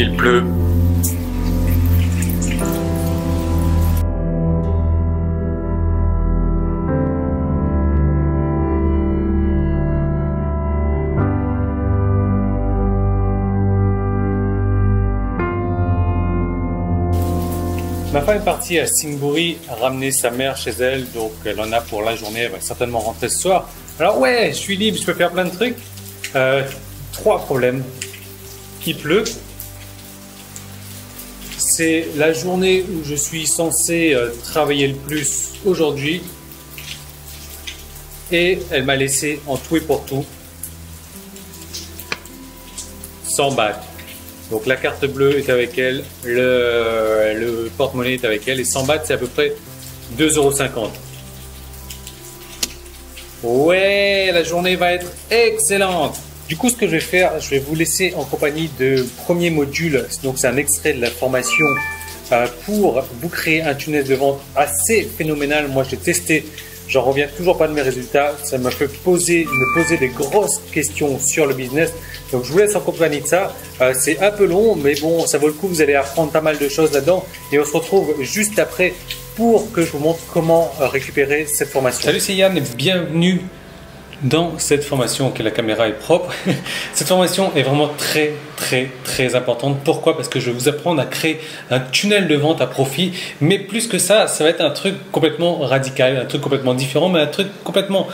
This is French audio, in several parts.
il pleut. Ma femme est partie à Singbouri ramener sa mère chez elle, donc elle en a pour la journée, elle va certainement rentrer ce soir. Alors ouais, je suis libre, je peux faire plein de trucs. Trois problèmes. Il pleut. C'est la journée où je suis censé travailler le plus aujourd'hui. Et elle m'a laissé en tout et pour tout 100 bahts. Donc la carte bleue est avec elle, le porte-monnaie est avec elle et 100 bahts c'est à peu près 2,50 €. Ouais, la journée va être excellente. Du coup, ce que je vais faire, je vais vous laisser en compagnie de premier module. Donc c'est un extrait de la formation pour vous créer un tunnel de vente assez phénoménal. Moi, j'ai testé. J'en reviens toujours pas de mes résultats. Ça m'a fait me poser des grosses questions sur le business. Donc, je vous laisse en compagnie de ça. C'est un peu long, mais bon, ça vaut le coup. Vous allez apprendre pas mal de choses là-dedans. Et on se retrouve juste après pour que je vous montre comment récupérer cette formation. Salut, c'est Yann et bienvenue dans cette formation. Ok, la caméra est propre. Cette formation est vraiment très importante. Pourquoi? Parce que je vais vous apprendre à créer un tunnel de vente à profit. Mais plus que ça, ça va être un truc complètement radical, un truc complètement différent, mais un truc complètement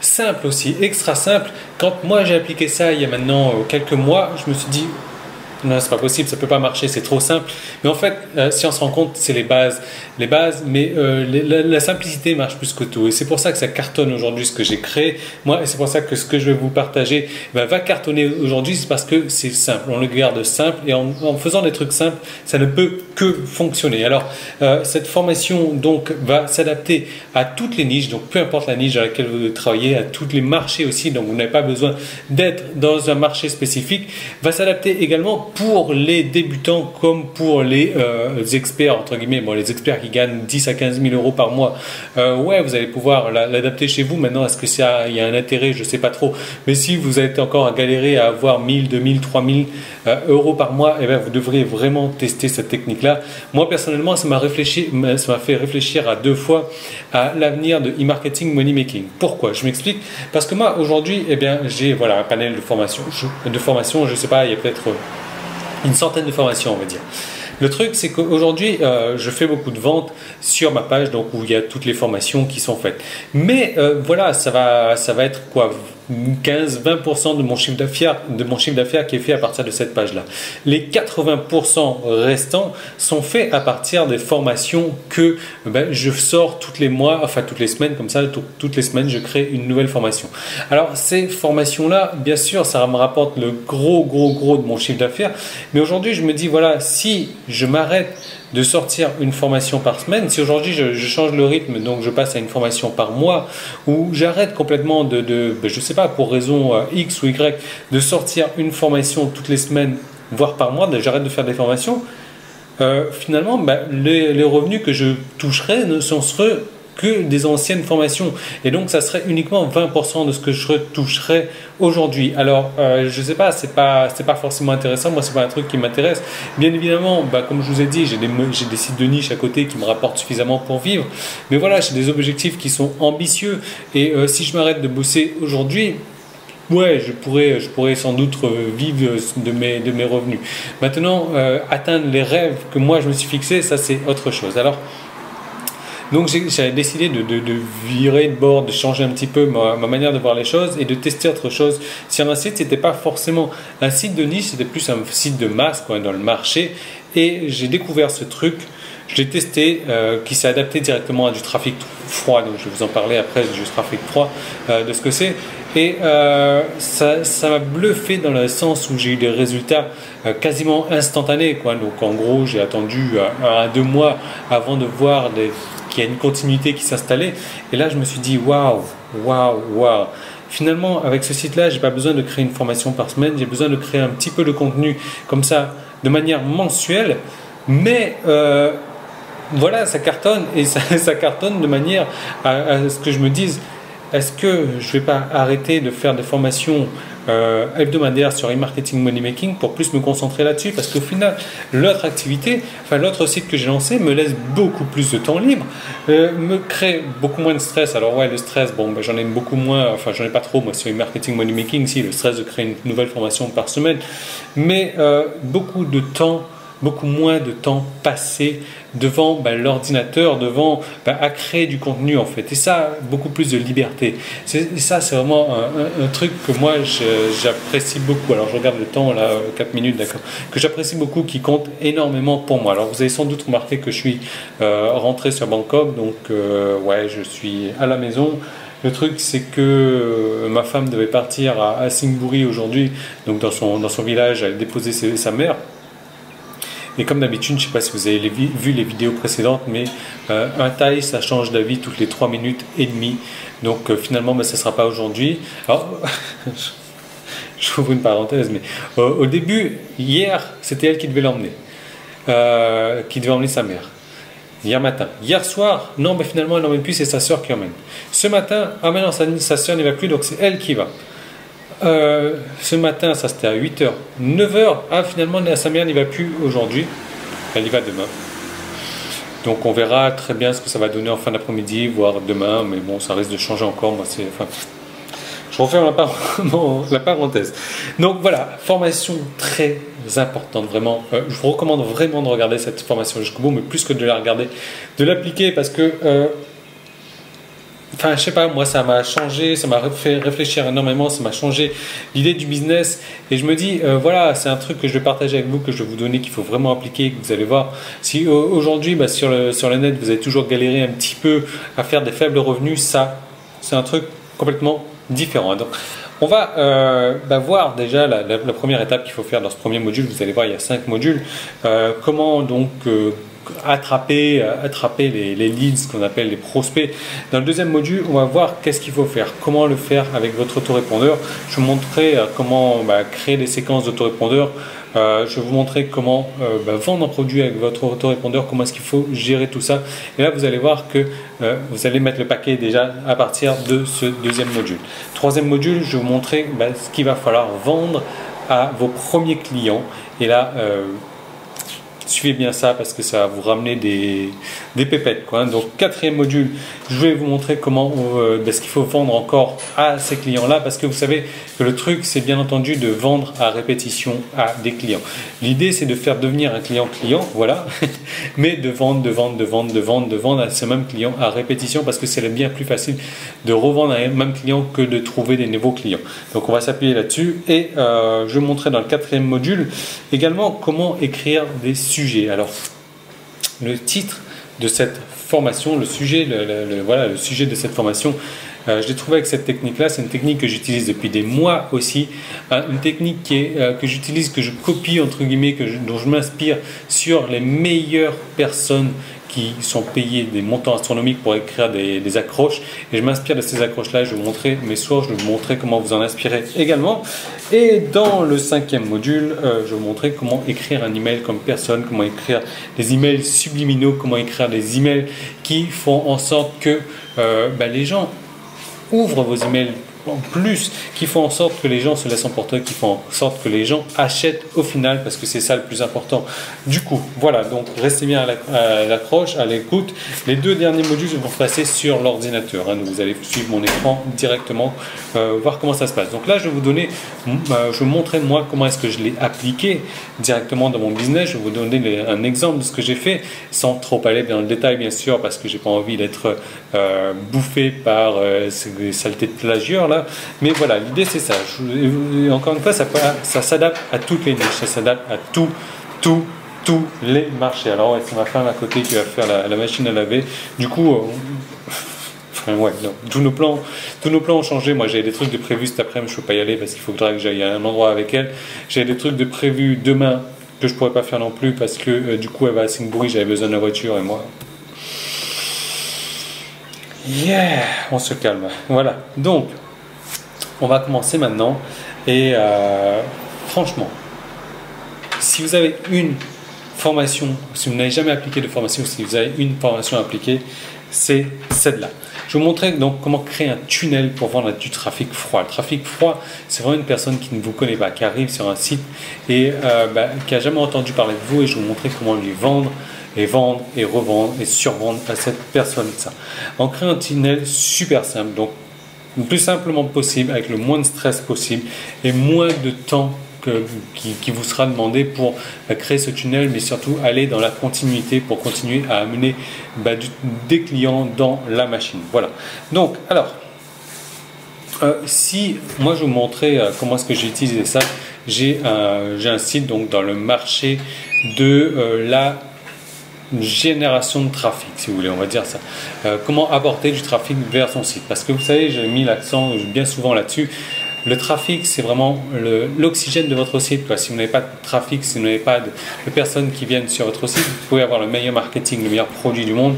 simple aussi, extra simple. Quand moi j'ai appliqué ça il y a maintenant quelques mois, je me suis dit non, c'est pas possible, ça peut pas marcher, c'est trop simple. Mais en fait, si on se rend compte, c'est les bases, mais la simplicité marche plus que tout. Et c'est pour ça que ça cartonne aujourd'hui ce que j'ai créé. Moi, et c'est pour ça que ce que je vais vous partager va cartonner aujourd'hui, c'est parce que c'est simple. On le garde simple et en faisant des trucs simples, ça ne peut que fonctionner. Alors, cette formation donc va s'adapter à toutes les niches, donc peu importe la niche dans laquelle vous travaillez, à tous les marchés aussi. Donc, vous n'avez pas besoin d'être dans un marché spécifique. Va s'adapter également pour les débutants comme pour les experts, entre guillemets, bon, les experts qui gagnent 10 à 15 000 € par mois. Ouais, vous allez pouvoir l'adapter chez vous. Maintenant, est-ce qu'il y a un intérêt? Je ne sais pas trop. Mais si vous êtes encore à galérer à avoir 1000, 2000, 3000 € par mois, eh bien, vous devriez vraiment tester cette technique-là. Moi, personnellement, ça m'a fait réfléchir à 2 fois à l'avenir de e-marketing money making. Pourquoi? Je m'explique. Parce que moi, aujourd'hui, eh bien, j'ai voilà, un panel de formation. Je ne sais pas, il y a peut-être une centaine de formations, on va dire. Le truc, c'est qu'aujourd'hui, je fais beaucoup de ventes sur ma page, donc où il y a toutes les formations qui sont faites. Mais voilà, ça va être quoi, 15-20% de mon chiffre d'affaires qui est fait à partir de cette page-là. Les 80% restants sont faits à partir des formations que je sors tous les mois, enfin toutes les semaines, comme ça, toutes les semaines, je crée une nouvelle formation. Alors, ces formations-là, bien sûr, ça me rapporte le gros de mon chiffre d'affaires. Mais aujourd'hui, je me dis, voilà, si je m'arrête de sortir une formation par semaine, si aujourd'hui je change le rythme, donc je passe à une formation par mois, ou j'arrête complètement je sais pas, pour raison X ou Y, de sortir une formation toutes les semaines, voire par mois, j'arrête de faire des formations, finalement, les revenus que je toucherai ne seraient que des anciennes formations. Et donc, ça serait uniquement 20% de ce que je retoucherais aujourd'hui. Alors, je sais pas, c'est pas forcément intéressant. Moi, c'est pas un truc qui m'intéresse. Bien évidemment, comme je vous ai dit, j'ai des sites de niche à côté qui me rapportent suffisamment pour vivre. Mais voilà, j'ai des objectifs qui sont ambitieux. Et si je m'arrête de bosser aujourd'hui, ouais, je pourrais sans doute vivre de mes revenus. Maintenant, atteindre les rêves que moi je me suis fixé, ça c'est autre chose. Alors, donc j'avais décidé de virer de bord, de changer un petit peu ma manière de voir les choses et de tester autre chose. Sur un site, c'était pas forcément un site de niche, c'était plus un site de masse quoi, dans le marché. Et j'ai découvert ce truc, je l'ai testé, qui s'est adapté directement à du trafic froid. Donc je vais vous en parler après du trafic froid, de ce que c'est. Et ça m'a bluffé dans le sens où j'ai eu des résultats quasiment instantanés, quoi. Donc en gros, j'ai attendu 1 à 2 mois avant de voir qu'il y a une continuité qui s'installait. Et là, je me suis dit waouh. Finalement, avec ce site-là, j'ai pas besoin de créer une formation par semaine. J'ai besoin de créer un petit peu de contenu comme ça, de manière mensuelle. Mais voilà, ça cartonne et ça cartonne de manière à ce que je me dise. Est-ce que je ne vais pas arrêter de faire des formations hebdomadaire sur e-marketing money making pour plus me concentrer là-dessus, parce qu'au final, l'autre activité, enfin l'autre site que j'ai lancé me laisse beaucoup plus de temps libre, me crée beaucoup moins de stress. Alors ouais, le stress, bon, ben, j'en ai beaucoup moins, enfin j'en ai pas trop moi sur e-marketing money making, si le stress de créer une nouvelle formation par semaine, mais beaucoup moins de temps passé devant l'ordinateur, devant à créer du contenu en fait, et ça, beaucoup plus de liberté. Ça, c'est vraiment un truc que moi j'apprécie beaucoup. Alors je regarde le temps là, 4 minutes, d'accord, que j'apprécie beaucoup, qui compte énormément pour moi. Alors vous avez sans doute remarqué que je suis rentré sur Bangkok, donc ouais, je suis à la maison. Le truc, c'est que ma femme devait partir à Singapore aujourd'hui, donc dans son village, aller déposer sa mère. Et comme d'habitude, je ne sais pas si vous avez vu les vidéos précédentes, mais un Thaï, ça change d'avis toutes les 3 minutes et demie. Donc finalement, ça ne sera pas aujourd'hui. Alors, j'ouvre une parenthèse, mais au début, hier, c'était elle qui devait l'emmener, qui devait emmener sa mère. Hier matin. Hier soir, non, mais finalement, elle n'emmène plus, c'est sa soeur qui emmène. Ce matin, ah mais non, sa soeur n'y va plus, donc c'est elle qui va. Ce matin, ça c'était à 8h. 9h, ah finalement sa mère n'y va plus aujourd'hui, elle y va demain. Donc on verra très bien ce que ça va donner en fin d'après-midi, voire demain, mais bon, ça risque de changer encore. Moi, je referme la parenthèse. Donc voilà, formation très importante, vraiment. Je vous recommande vraiment de regarder cette formation jusqu'au bout, mais plus que de la regarder, de l'appliquer, parce que enfin, je sais pas, moi ça m'a changé, ça m'a fait réfléchir énormément, ça m'a changé l'idée du business, et je me dis, voilà, c'est un truc que je vais partager avec vous, que je vais vous donner, qu'il faut vraiment appliquer, que vous allez voir. Si aujourd'hui, sur le net, vous avez toujours galéré un petit peu à faire des faibles revenus, ça, c'est un truc complètement différent. Donc, on va voir déjà la première étape qu'il faut faire dans ce premier module. Vous allez voir, il y a 5 modules. Comment donc attraper les leads, qu'on appelle les prospects. Dans le deuxième module, on va voir qu'est-ce qu'il faut faire, comment le faire avec votre autorépondeur. Je vais vous montrer comment créer des séquences d'autorépondeurs. Je vais vous montrer comment vendre un produit avec votre autorépondeur, comment est-ce qu'il faut gérer tout ça. Et là, vous allez voir que vous allez mettre le paquet déjà à partir de ce deuxième module. Troisième module, je vais vous montrer ce qu'il va falloir vendre à vos premiers clients. Et là, suivez bien ça, parce que ça va vous ramener des pépettes, quoi. Donc quatrième module, je vais vous montrer comment ce qu'il faut vendre encore à ces clients-là, parce que vous savez que le truc, c'est bien entendu de vendre à répétition à des clients. L'idée, c'est de faire devenir un client, voilà, mais de vendre à ce même client à répétition, parce que c'est bien plus facile de revendre à un même client que de trouver des nouveaux clients. Donc on va s'appuyer là-dessus, et je vais vous montrer dans le quatrième module également comment écrire des sujets. Alors, le titre de cette formation, le sujet de cette formation, je l'ai trouvé avec cette technique-là. C'est une technique que j'utilise depuis des mois aussi, une technique que j'utilise, que je copie entre guillemets, dont je m'inspire sur les meilleures personnes qui sont payées des montants astronomiques pour écrire des accroches, et je m'inspire de ces accroches-là. Je vais vous montrer mes sources, je vais vous montrer comment vous en inspirer également. Et dans le cinquième module, je vais vous montrer comment écrire un email comme personne, comment écrire des emails subliminaux, comment écrire des emails qui font en sorte que les gens ouvrent vos emails en plus, qui font en sorte que les gens se laissent emporter, qui font en sorte que les gens achètent au final, parce que c'est ça le plus important. Du coup, voilà, donc restez bien à l'accroche, à l'écoute. Les 2 derniers modules vont passer sur l'ordinateur, donc vous allez suivre mon écran directement, voir comment ça se passe. Donc là, je vais vous donner, je vais vous montrer moi comment est-ce que je l'ai appliqué directement dans mon business. Je vais vous donner un exemple de ce que j'ai fait, sans trop aller dans le détail bien sûr, parce que j'ai pas envie d'être bouffé par ces saletés de plagieurs là. Mais voilà, l'idée c'est ça. Encore une fois, ça s'adapte à toutes les niches, ça s'adapte à tous les marchés. Alors ouais, c'est ma femme à côté qui va faire la machine à laver. Du coup, ouais, non, tous nos plans ont changé. Moi, j'avais des trucs de prévus cet après-midi, je ne peux pas y aller parce qu'il faudra que j'aille à un endroit avec elle. J'avais des trucs de prévus demain que je ne pourrais pas faire non plus, parce que du coup, elle va à Singapore, j'avais besoin de la voiture, et moi... Yeah, on se calme. Voilà, donc... on va commencer maintenant, et franchement, si vous avez une formation, si vous n'avez jamais appliqué de formation, si vous avez une formation appliquée, c'est celle-là. Je vais vous montrer donc comment créer un tunnel pour vendre du trafic froid. Le trafic froid, c'est vraiment une personne qui ne vous connaît pas, qui arrive sur un site et qui n'a jamais entendu parler de vous, et je vais vous montrer comment lui vendre et revendre et survendre à cette personne. Ça. On crée un tunnel super simple, donc le plus simplement possible, avec le moins de stress possible et moins de temps qui vous sera demandé pour créer ce tunnel, mais surtout aller dans la continuité pour continuer à amener des clients dans la machine. Voilà. Donc, alors, si moi je vais vous montrer comment est-ce que j'ai utilisé ça, j'ai un site donc dans le marché de la génération de trafic, si vous voulez, on va dire ça. Comment apporter du trafic vers son site, parce que vous savez, j'ai mis l'accent bien souvent là-dessus. Le trafic, c'est vraiment l'oxygène de votre site, quoi. Si vous n'avez pas de trafic, si vous n'avez pas de personnes qui viennent sur votre site, vous pouvez avoir le meilleur marketing, le meilleur produit du monde,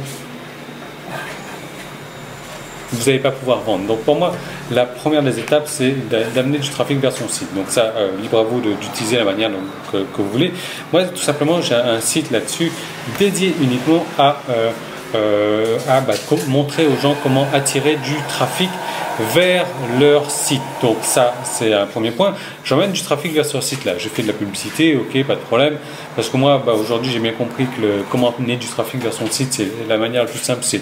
vous n'allez pas pouvoir vendre. Donc pour moi, la première des étapes, c'est d'amener du trafic vers son site. Donc ça, libre à vous d'utiliser la manière que vous voulez. Moi, tout simplement, j'ai un site là-dessus dédié uniquement à montrer aux gens comment attirer du trafic vers leur site. Donc ça, c'est un premier point. J'emmène du trafic vers ce site-là. Je fais de la publicité, ok, pas de problème. Parce que moi, aujourd'hui, j'ai bien compris que comment amener du trafic vers son site, c'est la manière la plus simple, c'est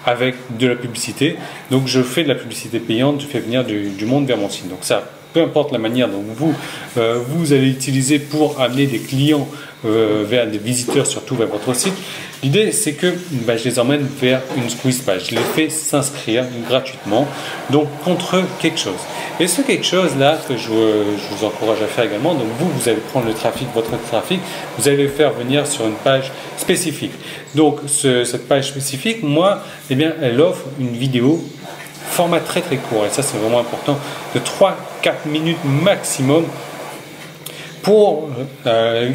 avec de la publicité. Donc je fais de la publicité payante, je fais venir du monde vers mon site. Donc ça, peu importe la manière dont vous allez utiliser pour amener des clients vers des visiteurs, surtout vers votre site. L'idée, c'est que je les emmène vers une squeeze page. Je les fais s'inscrire gratuitement, donc contre quelque chose. Et ce quelque chose-là que je vous encourage à faire également, donc vous allez prendre le trafic, votre trafic, vous allez le faire venir sur une page spécifique. Donc cette page spécifique, moi, eh bien, elle offre une vidéo format très très court, et ça c'est vraiment important, de 3-4 minutes maximum, pour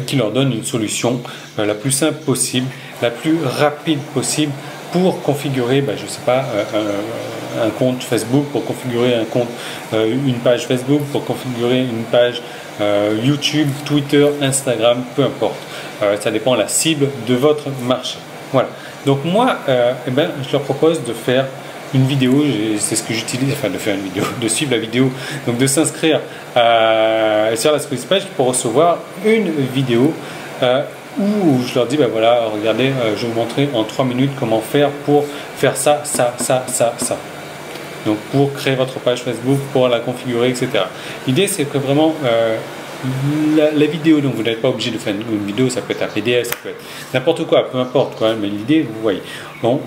qui leur donne une solution la plus simple possible, la plus rapide possible pour configurer, je sais pas, un compte Facebook, pour configurer un compte, une page Facebook, pour configurer une page YouTube, Twitter, Instagram, peu importe. Ça dépend de la cible de votre marché. Voilà. Donc moi, je leur propose de faire une vidéo, c'est ce que j'utilise, enfin de faire une vidéo, de suivre la vidéo, donc de s'inscrire sur la squeeze page pour recevoir une vidéo où je leur dis, voilà, regardez, je vais vous montrer en 3 minutes comment faire pour faire ça. Donc pour créer votre page Facebook, pour la configurer, etc. L'idée, c'est que vraiment la vidéo, donc vous n'êtes pas obligé de faire une vidéo, ça peut être un PDF, ça peut être n'importe quoi, peu importe quoi, mais l'idée, vous voyez. Bon,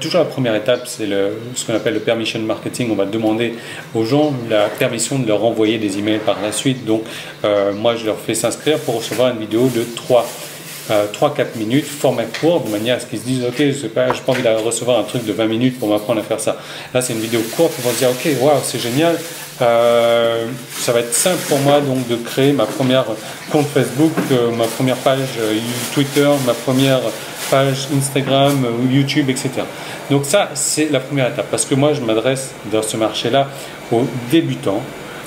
toujours la première étape, c'est ce qu'on appelle le permission marketing. On va demander aux gens la permission de leur envoyer des emails par la suite. Donc moi, je leur fais s'inscrire pour recevoir une vidéo de 3-4 minutes, format court, de manière à ce qu'ils se disent, ok, je n'ai pas envie de recevoir un truc de 20 minutes pour m'apprendre à faire ça. Là, c'est une vidéo courte, ils vont se dire, ok, waouh, c'est génial. Ça va être simple pour moi donc de créer ma première compte Facebook, ma première page Twitter, ma première page Instagram, YouTube, etc. Donc ça, c'est la première étape, parce que moi, je m'adresse dans ce marché-là aux débutants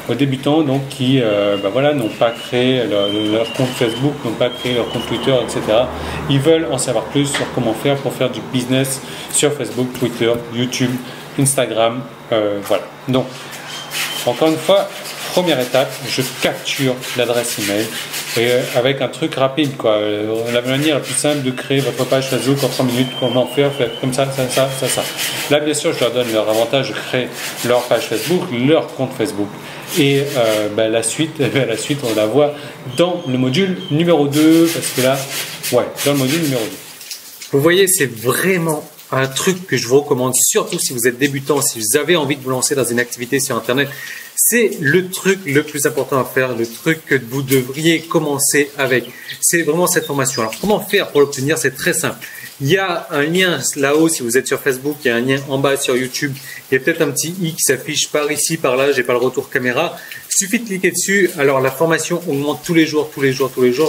donc qui n'ont pas créé leur compte Facebook, n'ont pas créé leur compte Twitter, etc. Ils veulent en savoir plus sur comment faire pour faire du business sur Facebook, Twitter, YouTube, Instagram, voilà. Donc, encore une fois, première étape, je capture l'adresse email avec un truc rapide, quoi. La manière la plus simple de créer votre page Facebook en 3 minutes, comment faire comme ça. Là, bien sûr, je leur donne leur avantage, je crée leur page Facebook, leur compte Facebook. Et la suite, on la voit dans le module numéro 2, parce que là, dans le module numéro 2. Vous voyez, c'est vraiment un truc que je vous recommande, surtout si vous êtes débutant, si vous avez envie de vous lancer dans une activité sur Internet. C'est le truc le plus important à faire, le truc que vous devriez commencer avec. C'est vraiment cette formation. Alors, comment faire pour l'obtenir? C'est très simple. Il y a un lien là-haut, si vous êtes sur Facebook, il y a un lien en bas sur YouTube. Il y a peut-être un petit i qui s'affiche par ici, par là, j'ai pas le retour caméra. Il suffit de cliquer dessus. Alors, la formation augmente tous les jours,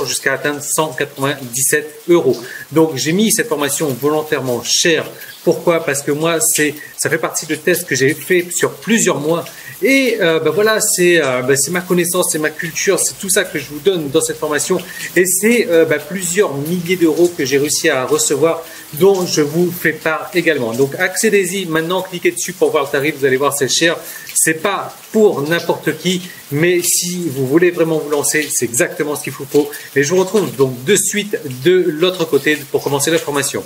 jusqu'à atteindre 197 €. Donc, j'ai mis cette formation volontairement chère. Pourquoi? Parce que moi, ça fait partie de tests que j'ai fait sur plusieurs mois Et voilà, c'est ma connaissance, c'est ma culture, c'est tout ça que je vous donne dans cette formation. Et c'est plusieurs milliers d'euros que j'ai réussi à recevoir, dont je vous fais part également. Donc accédez-y maintenant, cliquez dessus pour voir le tarif, vous allez voir c'est cher. C'est pas pour n'importe qui, mais si vous voulez vraiment vous lancer, c'est exactement ce qu'il vous faut. Et je vous retrouve donc de suite de l'autre côté pour commencer la formation.